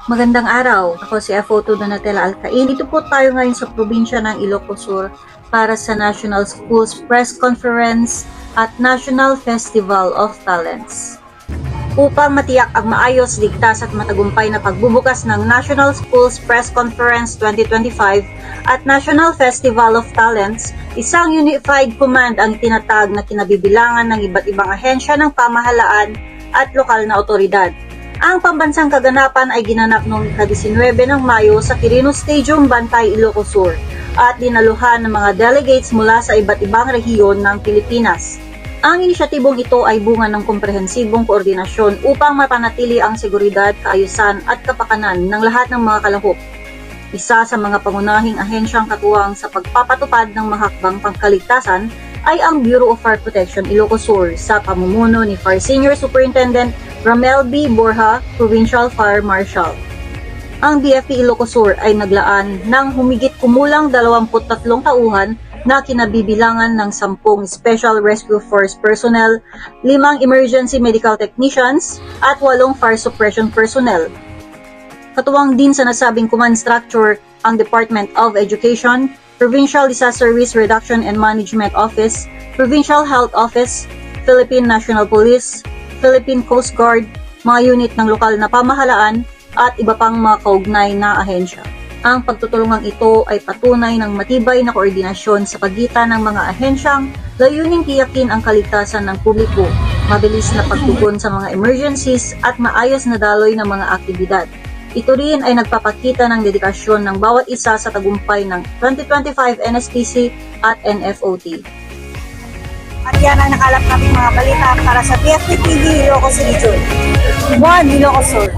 Magandang araw, ako si FO2 Donatella Alcain. Dito po tayo ngayon sa probinsya ng Ilocos Sur para sa National Schools Press Conference at National Festival of Talents. Upang matiyak ang maayos, ligtas at matagumpay na pagbubukas ng National Schools Press Conference 2025 at National Festival of Talents, isang unified command ang tinatag na kinabibilangan ng iba't ibang ahensya ng pamahalaan at lokal na otoridad. Ang pambansang kaganapan ay ginanap noong 19 ng Mayo sa Quirino Stadium, Bantay, Ilocos Sur at dinaluhan ng mga delegates mula sa iba't ibang rehiyon ng Pilipinas. Ang inisyatibong ito ay bunga ng komprehensibong koordinasyon upang mapanatili ang seguridad, kaayusan at kapakanan ng lahat ng mga kalahok. Isa sa mga pangunahing ahensyang katuwang sa pagpapatupad ng mga hakbang pangkaligtasan ay ang Bureau of Fire Protection Ilocos Sur sa pamumuno ni Fire Senior Superintendent Ramel B. Borja, Provincial Fire Marshal. Ang BFP Ilocos Sur ay naglaan ng humigit kumulang 23 tauhan na kinabibilangan ng 10 Special Rescue Force personnel, 5 Emergency Medical Technicians, at 8 Fire Suppression personnel. Katuwang din sa nasabing command structure ang Department of Education, Provincial Disaster Risk Reduction and Management Office, Provincial Health Office, Philippine National Police, Philippine Coast Guard, mga unit ng lokal na pamahalaan, at iba pang mga kaugnay na ahensya. Ang pagtutulungang ito ay patunay ng matibay na koordinasyon sa pagitan ng mga ahensyang layuning tiyakin ang kaligtasan ng publiko, mabilis na pagtugon sa mga emergencies at maayos na daloy ng mga aktibidad. Ito rin ay nagpapakita ng dedikasyon ng bawat isa sa tagumpay ng 2025 NSTC at NFOT. At yan ang nakalap nating mga balita para sa BFT TV Ilocos Region. 1 Ilocos Sur.